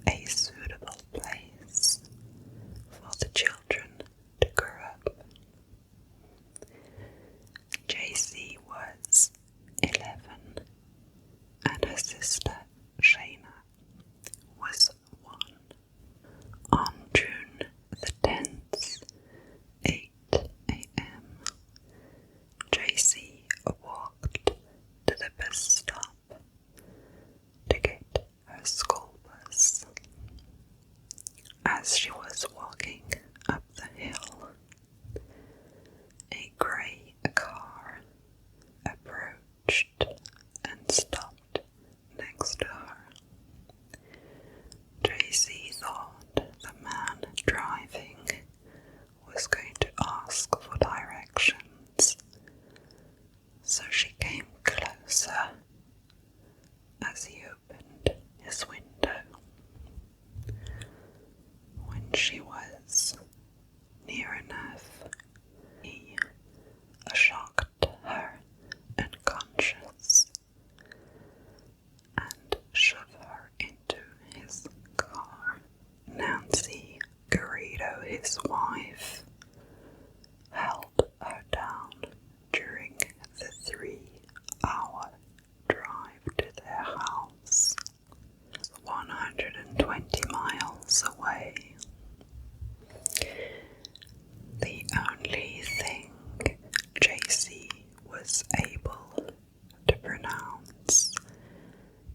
a suitable place for the children to grow up. Jaycee was 11 and her sister Shayna was 1. On June the 10th, 8 a.m., Jaycee walked to the bus stop to get her school bus. As she was walking up the hill, a grey car approached and stopped next to her. Jaycee thought the man driving was going to ask for directions, so she came closer as he opened his window. When she was near enough, he shocked her unconscious and shoved her into his car. Jaycee Garrido, his wife, held her down during the 3-hour drive to their house, 120 miles away. The only thing Jaycee was able to pronounce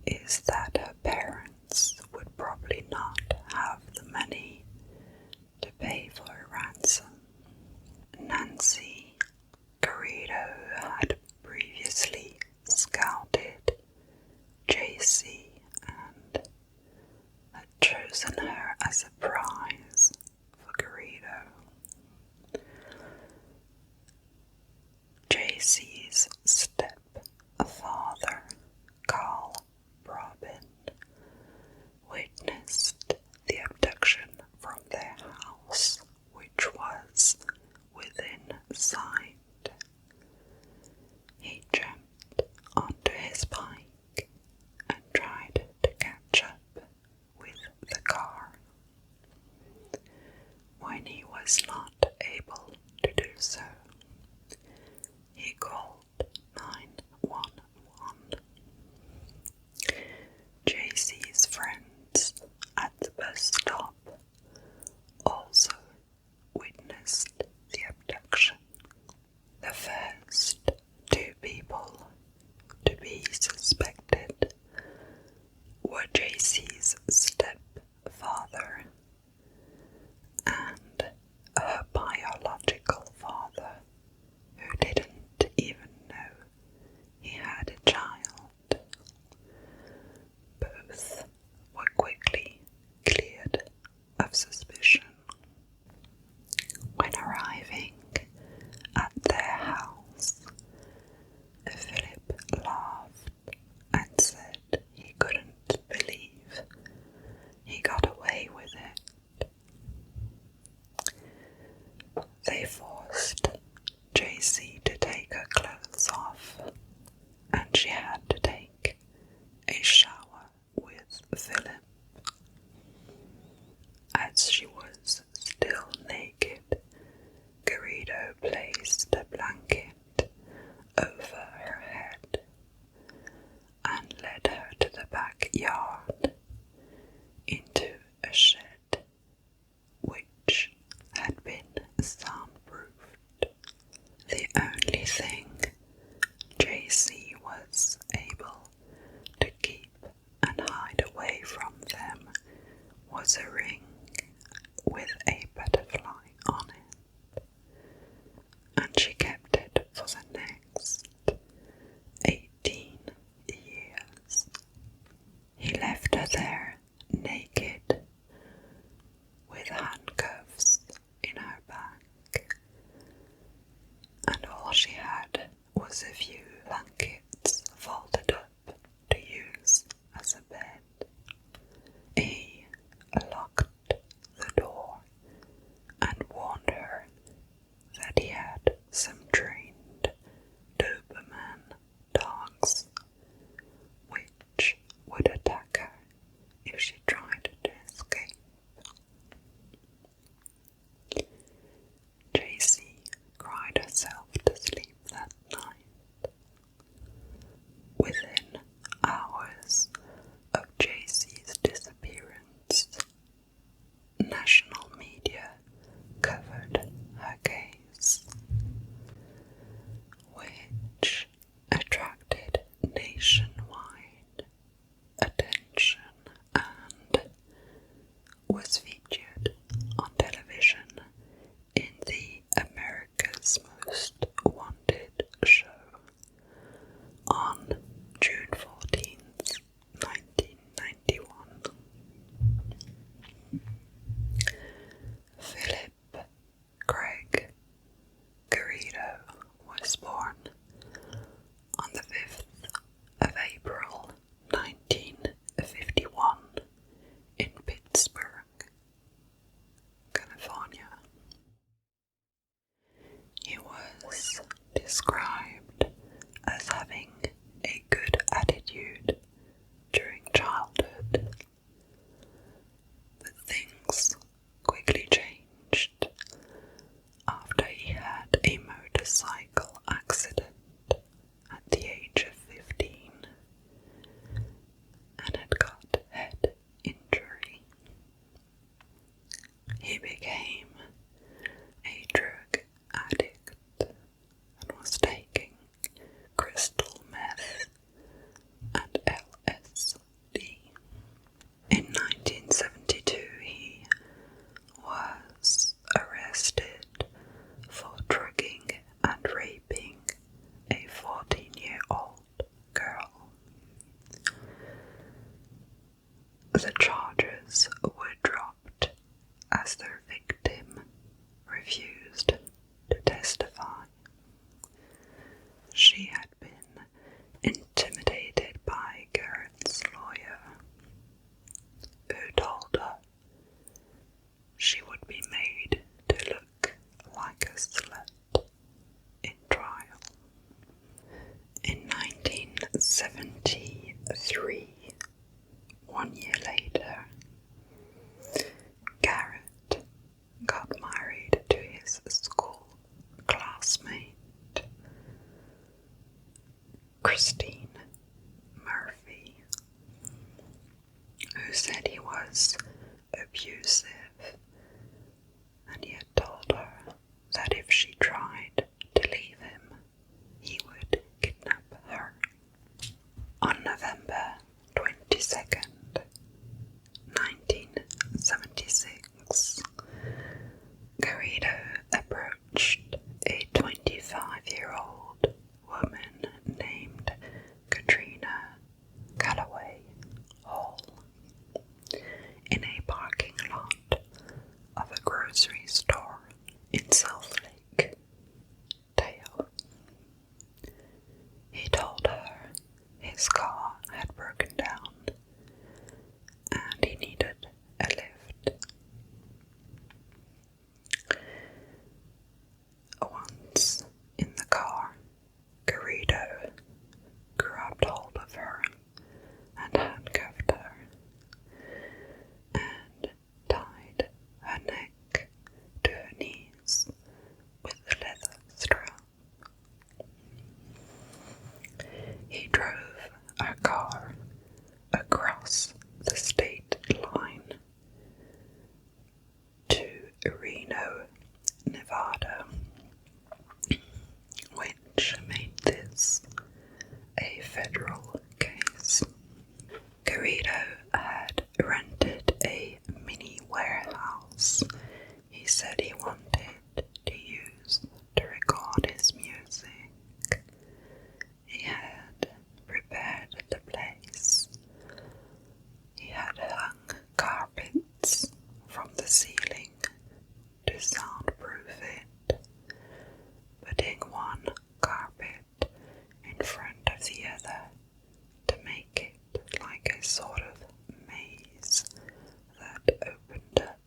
is that her parents would probably not have the money to pay for a ransom. Jaycee Garrido had previously scouted Jaycee and had chosen her as a prize for Garrido. Jaycee's stepfather, Carl Robin, witnessed the abduction from their house, which was within sight. He jumped onto his bike and tried to catch up with the car. When he was not able to do so, he called 911. Jaycee's friends at the bus stop also witnessed the abduction. The first 2 people to be suspected were Jaycee's stepfather and her biological father, who didn't even know he had a child. Both were quickly cleared of suspicion. When arriving at their house, Philip laughed and said he couldn't believe he got away with it. They forced Jaycee to take her clothes off, and she had to take a shower with Philip. As she was still naked, Garrido placed a blanket over her head and led her to the backyard into a shed which had been soundproofed. The only thing Jaycee was able to keep and hide away from them was a ring with a butterfly on it, and she kept it for the next 18 years. He left her there naked with handcuffs in her back, and all she had was a few blankets folded up to use as a bed. He locked the door national media covered her case, which attracted nationwide attention and was featured on television in the America's Most Wanted show on June 14th, 1991. Philip Garrido was born on the 5th of April 1951 in Pittsburgh, California. He was described as having a good attitude during childhood, but things quickly changed after he had a motorcycle accident at the age of 15 and had got head injury. He became a drug addict and was taking crystal meth and LSD. In 1972, he was arrested for drugging and raping a 14-year-old girl. The charges were dropped as the victim refused to testify. She had been intimidated by Garrett's lawyer, who told her she would be made to look like a slut in trial. In 1973, 1 year later, Garrett got married to his school classmate, Christine Murphy, who said he was abusive, and he had told her that if she tried to leave him, he would kidnap her. On November 22nd, 1976, Garrido approached a 25-year-old woman named Katrina Calloway Hall in a parking lot of a grocery store in South Lake Tahoe. He told her his car had broken down and he needed a lift. Once in the car, Garrido grabbed hold of her and handcuffed her and tied her neck to her knees with a leather strap. He drove her car across the state line to Reno, Nevada, which made this a federal case. Garrido had rented a mini warehouse he said he wanted to use to record his music. He had prepared the place. He had hung carpets from the ceiling to soundproof it, putting one carpet in front of the other to make it like a sort of maze that opened up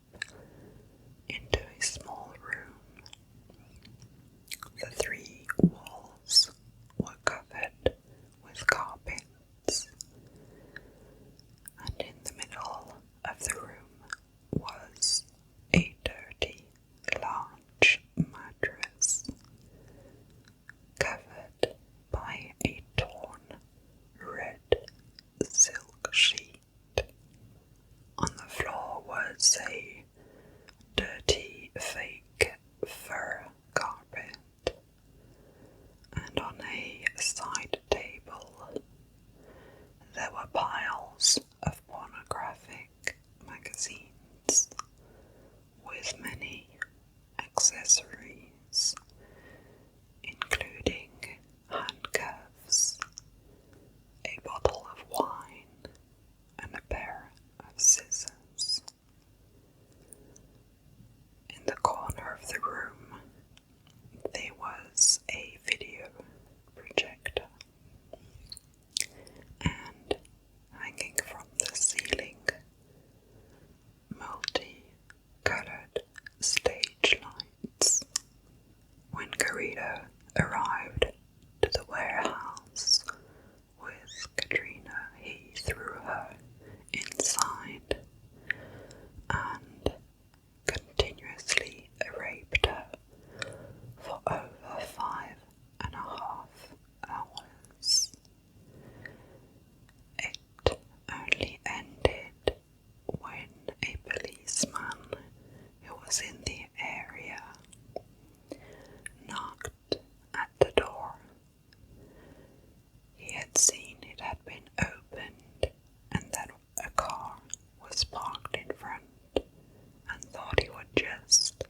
just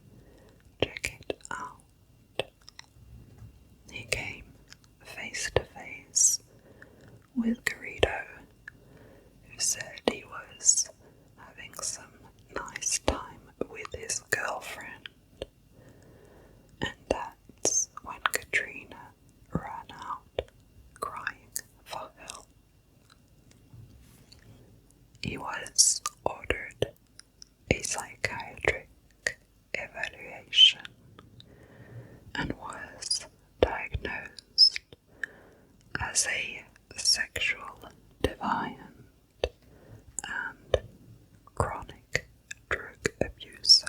check it out. He came face to face with Garrido, who said he was having some nice time with his girlfriend, and that's when Katrina ran out crying for help. He was ordered a psychiatric evaluation and was diagnosed as a sexual deviant and chronic drug abuser.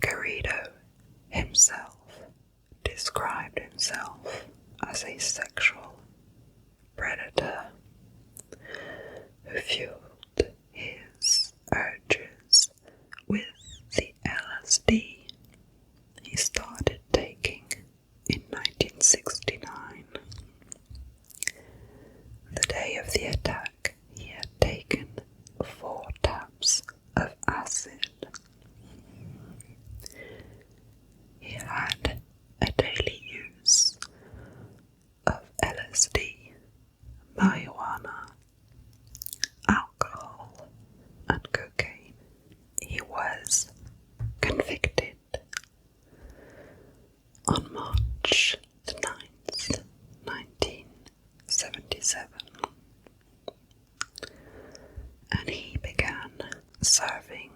Garrido himself described himself as a sexual predator who fueled his urges with the LSD he started taking in 1969. The day of the attack, he had taken 4 tabs of acid. He had a daily use of LSD, marijuana, alcohol, and cocaine. He was convicted on March the 9th, 1977, and he began serving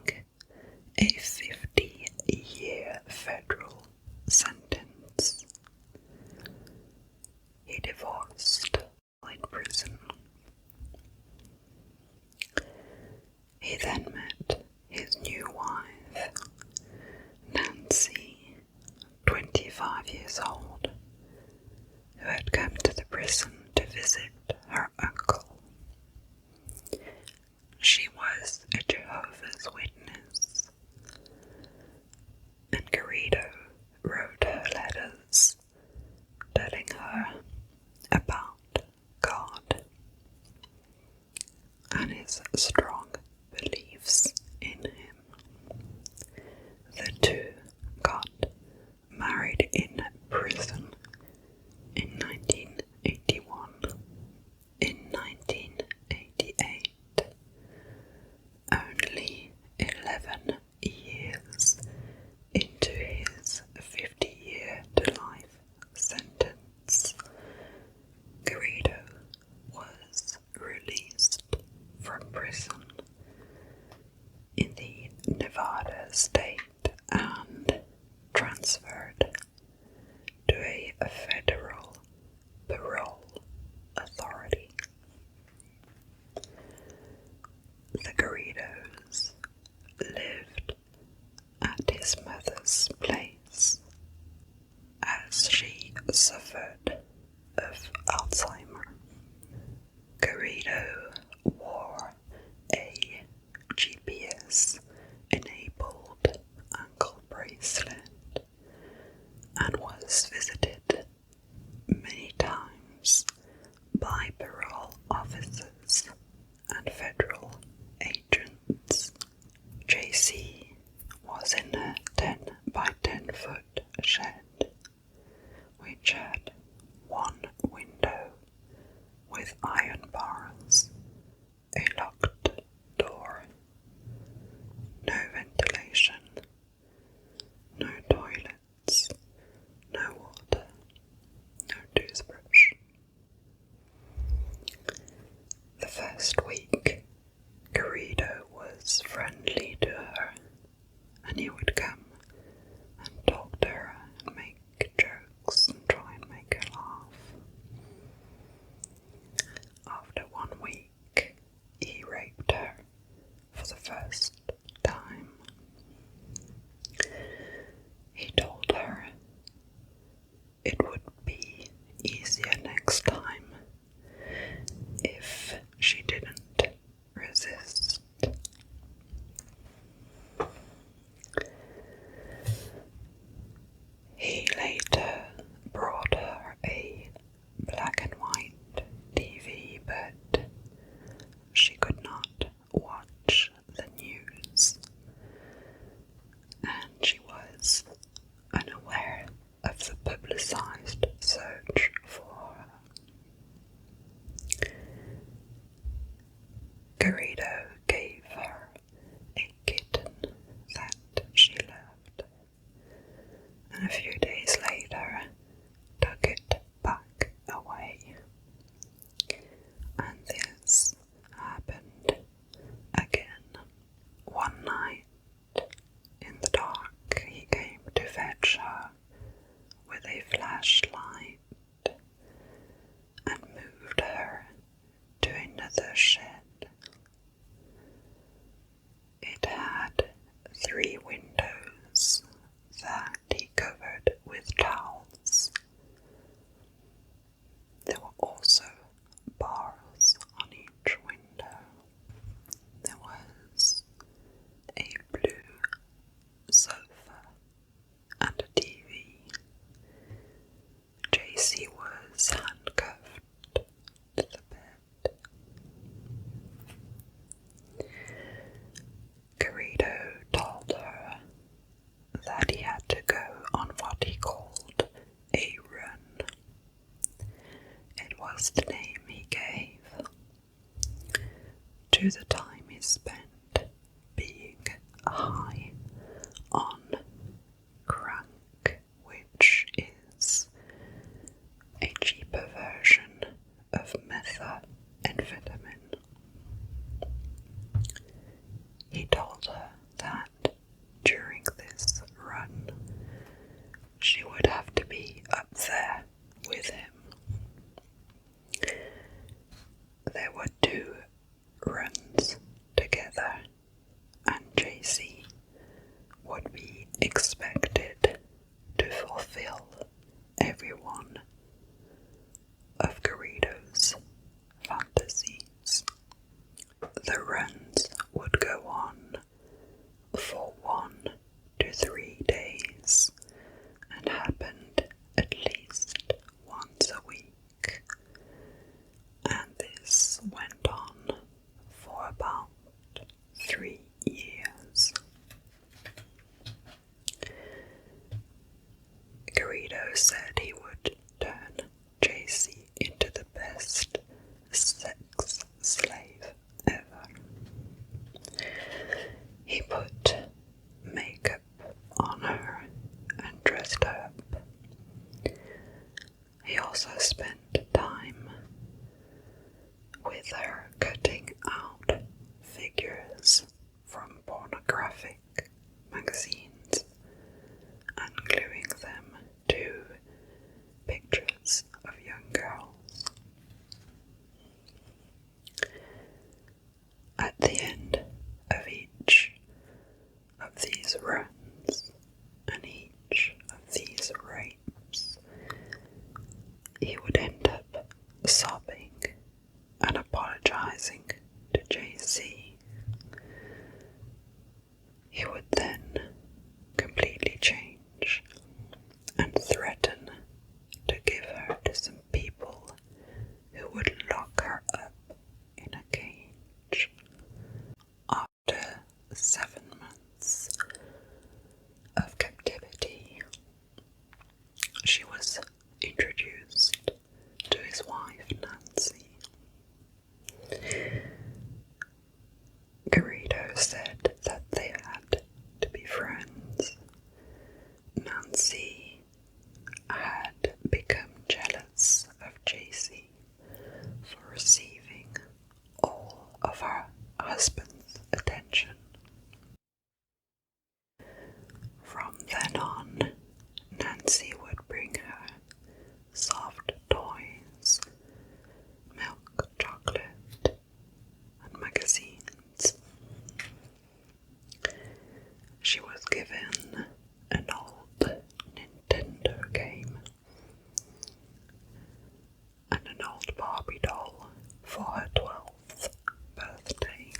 a 50-year federal sentence. He divorced while in prison. He then met his new wife, Nancy, 25 years old, who had come to the prison to visit her uncle. She was a Jehovah's Witness, and Garrido wrote her letters telling her about God and his strong beliefs in him. The two got married in prison in 1981. In 1988, only 11 years into his 50-year-to-life sentence, Garrido was released from prison in the Nevada state and transferred to a federal parole authority. The Garridos lived at his mother's place as she suffered of Alzheimer. Garrido wore a GPS-enabled ankle bracelet and was visited many times by parole officers and federal agents. 3 windows that he covered with towels. There were also bars on each window. There was a blue sofa and a TV. Jaycee was handcuffed to the bed. Garrido told her that he had to go on what he called a run. It was the name he gave to the time he spent being high on crank, which is a cheaper version of methamphetamine. He told her that during this run, she would have to be up there with him. There were 2 runs together, and Jaycee would be expected to fulfill every one of Garrido's fantasies. The runs would go on for 1 to 3 days and happened at least once a week, and this went on for about 3 years. Garrido said he would turn Jaycee into the best sex slave ever. He put makeup on her and dressed her up. He also spent time with her cutting out figures from pornographic magazines and gluing them to pictures of young girls. At the end of each of these runs and each of these rapes, he would end up sobbing and apologizing to Jaycee. He would then completely change and threaten to give her to some people who would lock her up in a cage. After 7 months of captivity, she was introduced to his wife, Nancy. Garrido said that they had to be friends. Nancy had become jealous of Jaycee for receiving all of her husband's attention. From then on, Nancy would bring her soft toys, milk chocolate, and magazines. She was given an old Nintendo game and an old Barbie doll for her 12th birthday.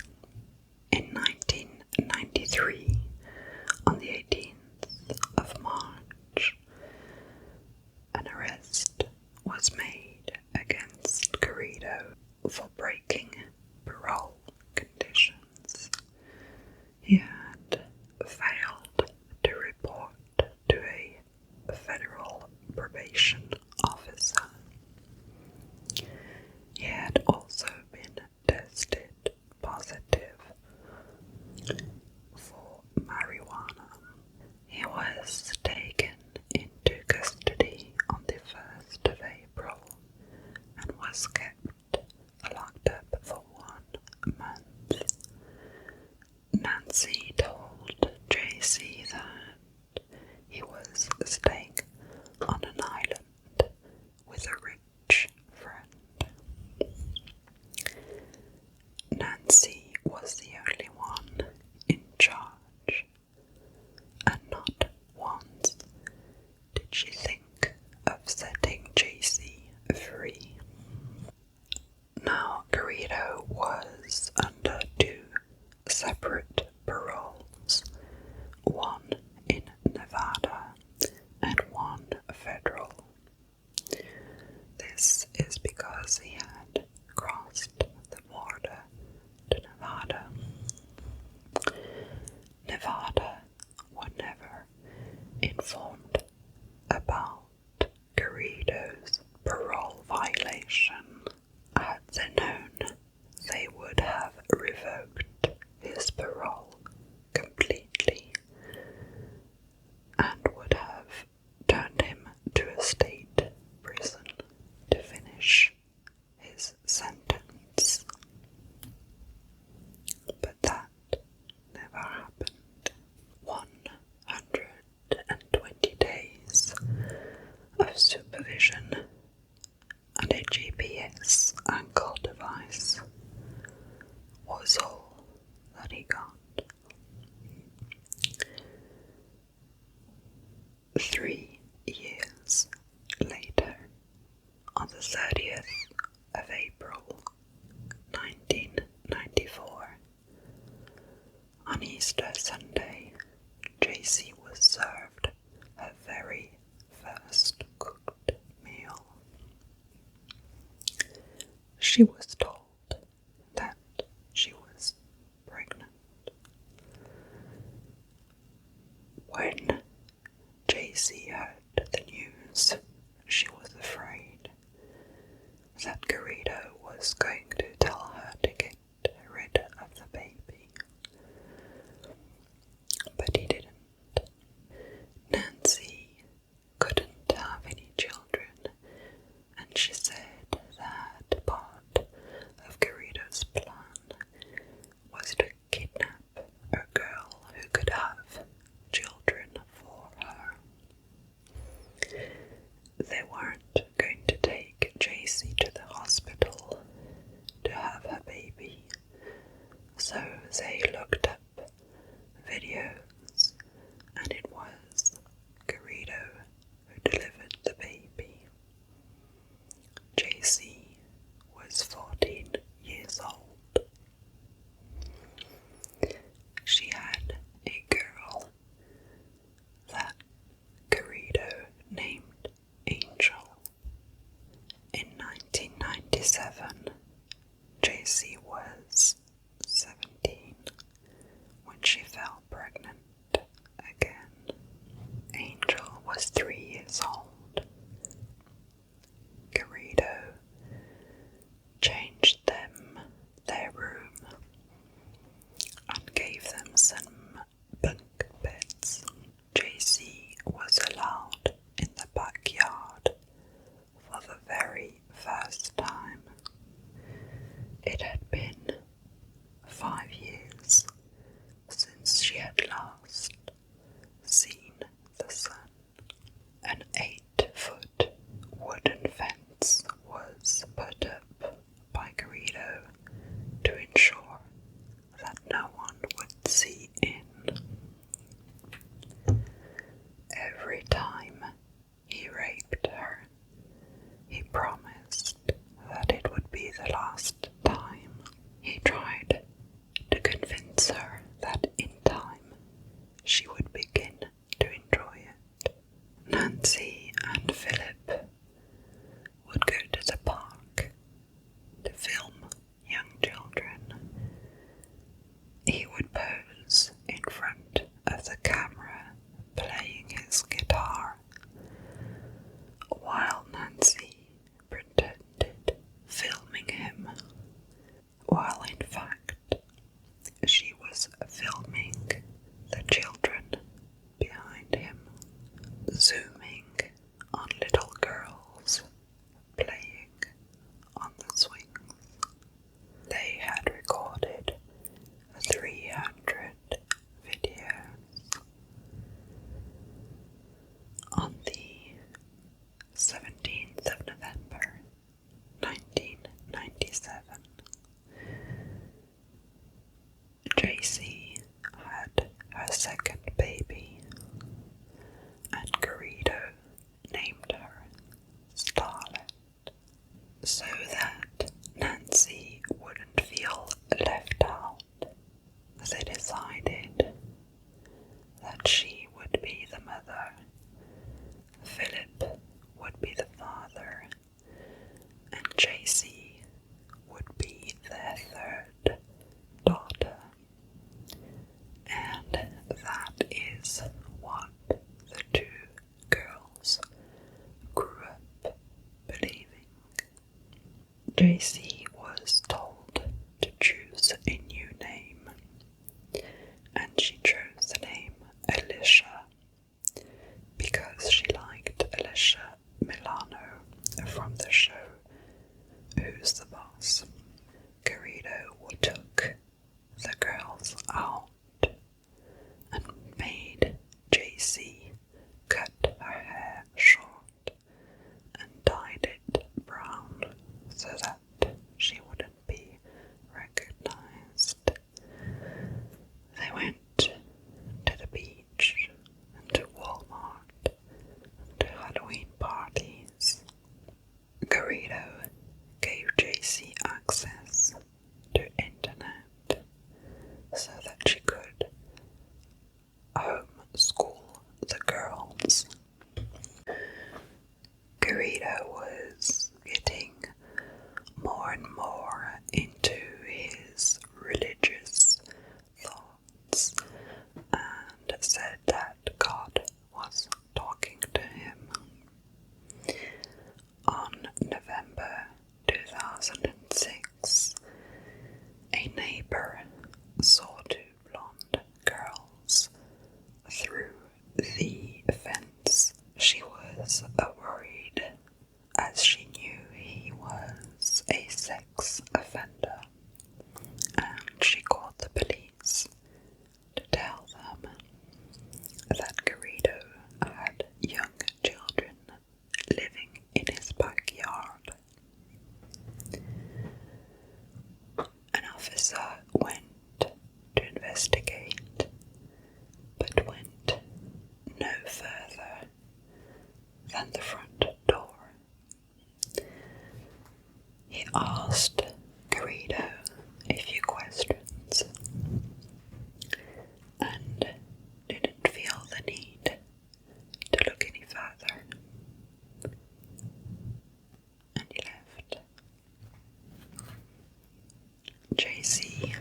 In 1993, on the 18th of March, an arrest was made against Garrido for breaking parole conditions. He had failed to report to a federal probation officer. He had also been tested positive for marijuana. He was taken into custody on the 1st of April and was kept locked up for 1 month. Nancy told Jaycee that he was staying on an island with a rich friend. Nancy was the only one in charge his parole completely and would have turned him to a state prison to finish his sentence. But that never happened. 120 days of supervision and a GPS ankle device was all that he got. 3 years later, on the 30th of April 1994, on Easter Sunday, Jaycee was served her very first cooked meal. She was told that she was pregnant. When Jaycee heard the news, she was afraid that Garrido was going to tell her to get rid of the baby. But he didn't. Nancy couldn't have any children, and she said that part of Garrido's plan was to kidnap a girl who could have children for her. They weren't going to take Jaycee to the hospital to have her baby, so they looked up videos, and it was Garrido who delivered the baby. Jaycee was 14 years old. She had a girl that Garrido named Angel. In 1997, Jaycee was 17 when she fell pregnant again. Angel was 3 years old. Garrido changed them their room and gave them some bunk beds. Jaycee was allowed in the backyard for the very first time. It had been 5 years since she had last seen the sun. An 8-foot wooden fence was put up by Garrido to ensure that no one would see in. Every time he raped her, he promised that it would be the last time. He tried to convince her that in time she would begin to enjoy it. Nancy and Philip would go to the park to film young children. He would pose in front of the camera playing his guitar, while Nancy pretended filming him, while in fact she was filming the children behind him, zooming on little girls playing on the swings. They had recorded 300 videos. On the 17th of November 1997, Jaycee had her second baby, and Garrido named her Starlet, so that Nancy wouldn't feel left out. They decided that she would be the mother, Philip would be the father, and Jaycee would be their third daughter. And that she chose the name Alicia because she liked Alicia Milano from the show Who's the Boss. Garrido took the girls out and made Jaycee cut her hair short and dyed it brown so that she wouldn't be recognized. They went to the beach and to Walmart and to Halloween parties. Garrido gave Jaycee access to internet so that she could homeschool the girls. Garrido was getting more and more into his religious thoughts and said that God was talking to him. On November 2006, a neighbor saw two blonde girls through the fence. She was worried as she knew he was a sex offender, and she called the police to tell them that Garrido had young children living in his backyard. An officer went to investigate, but went no further than the front door. He asked Garrido a few questions and didn't feel the need to look any further, and he left. Jaycee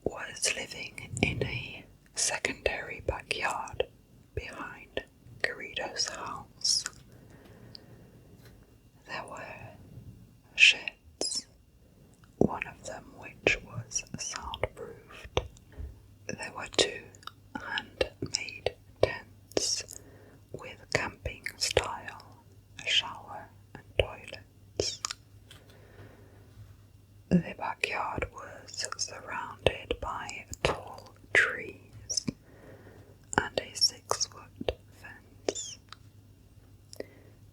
was living in a secondary backyard behind Garrido's house. There were sheds, one of them which was soundproofed. There were two handmade tents with camping style, a shower and toilets. The backyard was surrounded by tall trees and a 6-foot fence.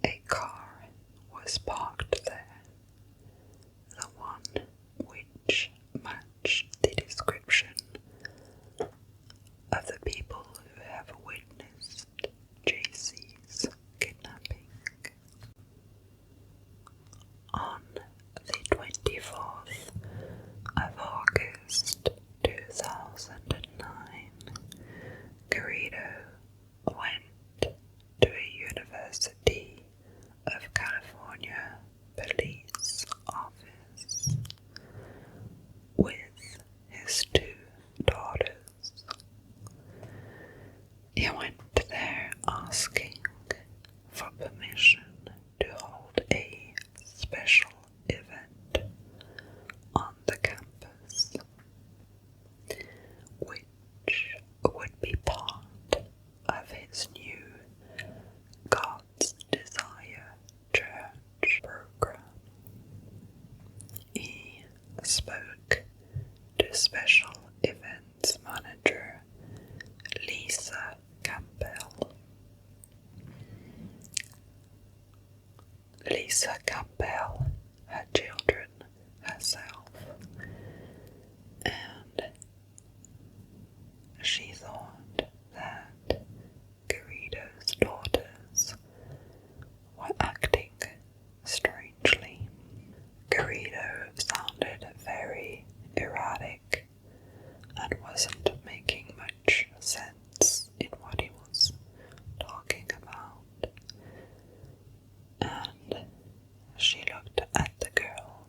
A car was parked there, the one which matched the description of the people who have witnessed Jaycee's kidnapping. On the 24th of August 2009, Garrido went to a University of California police office with his two daughters. He went there asking for permission to hold a special event on the campus, which would be part of his new God's Desire Church program. He spoke to Special Events Manager Lisa Campbell. Lisa Campbell had children herself, and she thought that Garrido's daughters were acting strangely. Garrido sounded very erratic and wasn't making much sense in what he was talking about. And she looked at the girls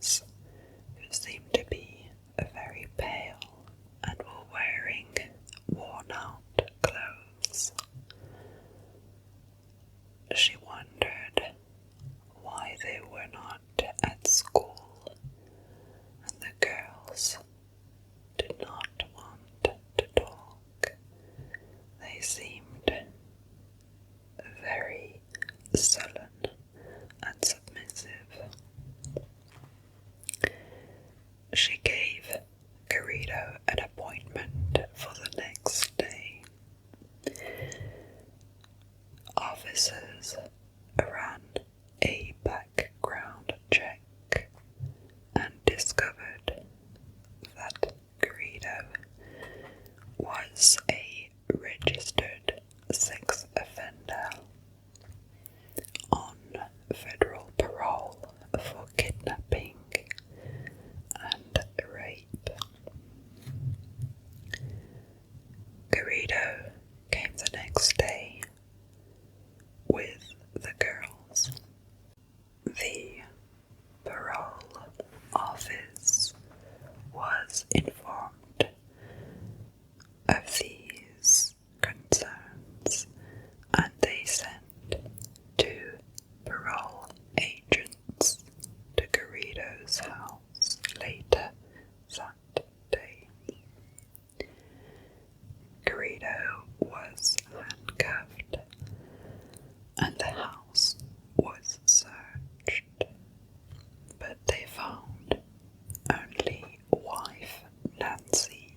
an appointment for the next day. Officers ran a background check and discovered that Garrido was a registered sex offender on federal parole for kidnapping and rape. Garrido came the next day with the girls. The parole office was informed of these concerns, and they sent two parole agents to Garrido's house later that day. Garrido was handcuffed and the house was searched, but they found only wife Nancy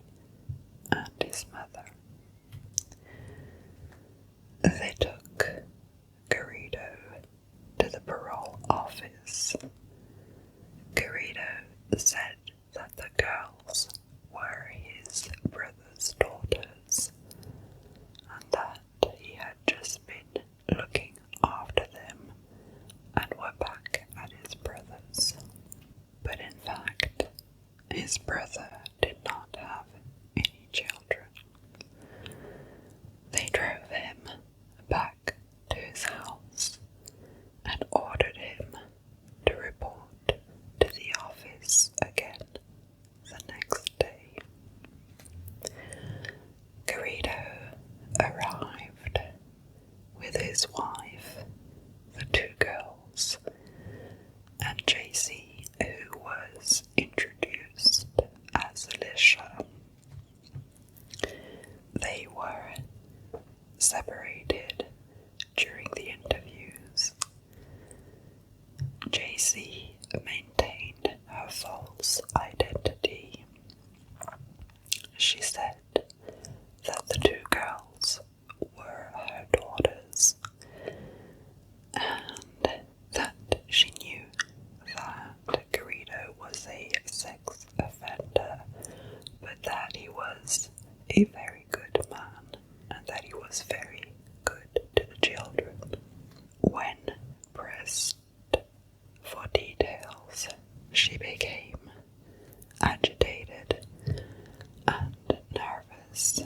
and his mother. They took Garrido to the parole office. Garrido said that the girls were his brother's daughters and that he had just been looking after them and were back at his brother's. But in fact, his brother did not have any children. They drove him back to his house and ordered him to report to the office again the next day. Garrido arrived with his wife, the two girls, and Jaycee, who was introduced as Alicia. They were separated during the interviews. Jaycee maintained her false identity. She said that the two girls were her daughters and that she knew that Garrido was a sex offender, but that he was a very good man and that he was very good to the children. When pressed for details, she became agitated and nervous,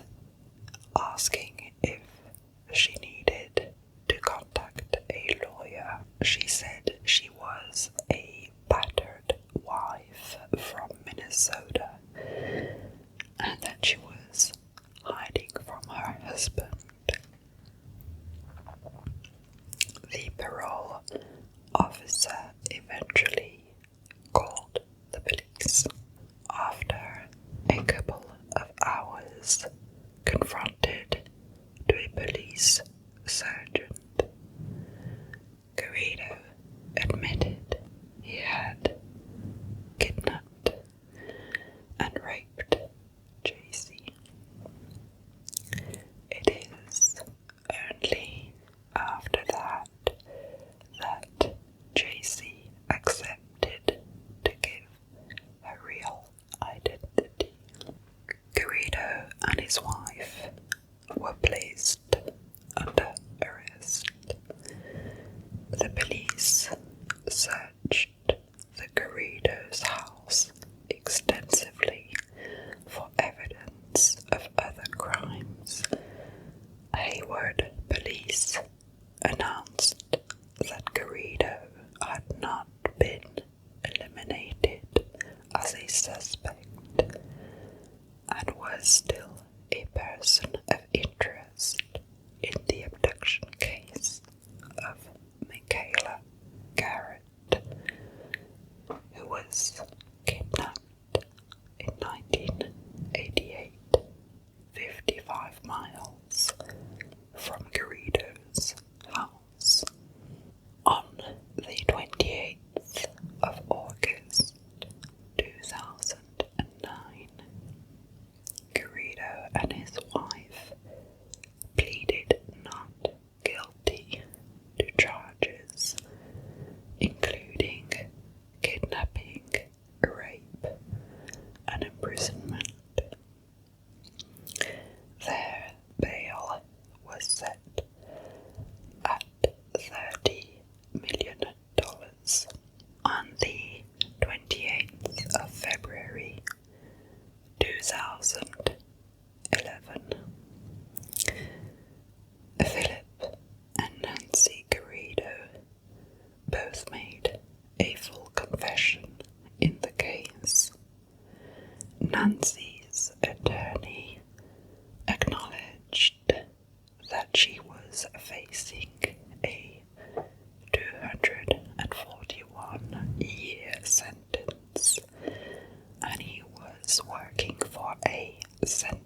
asking if she needed to contact a lawyer. She said she was a battered wife from Minnesota and that she was hiding from her husband. The parole officer eventually called the police. After a couple of hours, confronted to a police sergeant, Garrido admitted he had kidnapped and raped Jaycee. It is only after that that Jaycee accepted to give her real identity. Garrido and his wife were placed under arrest. The police searched the Garrido's house extensively for evidence of other crimes. Hayward police announced that Garrido had not been eliminated as a suspect and was still a person of interest in the abduction case of Michaela Garrett, who was kidnapped in 1988, 55 miles from Garrido's house. On the 28th of August 2009, 2011. Philip and Jaycee Garrido both made a full confession in the case. Nancy's attorney acknowledged that she was facing a 241-year sentence, and he was working for a sentence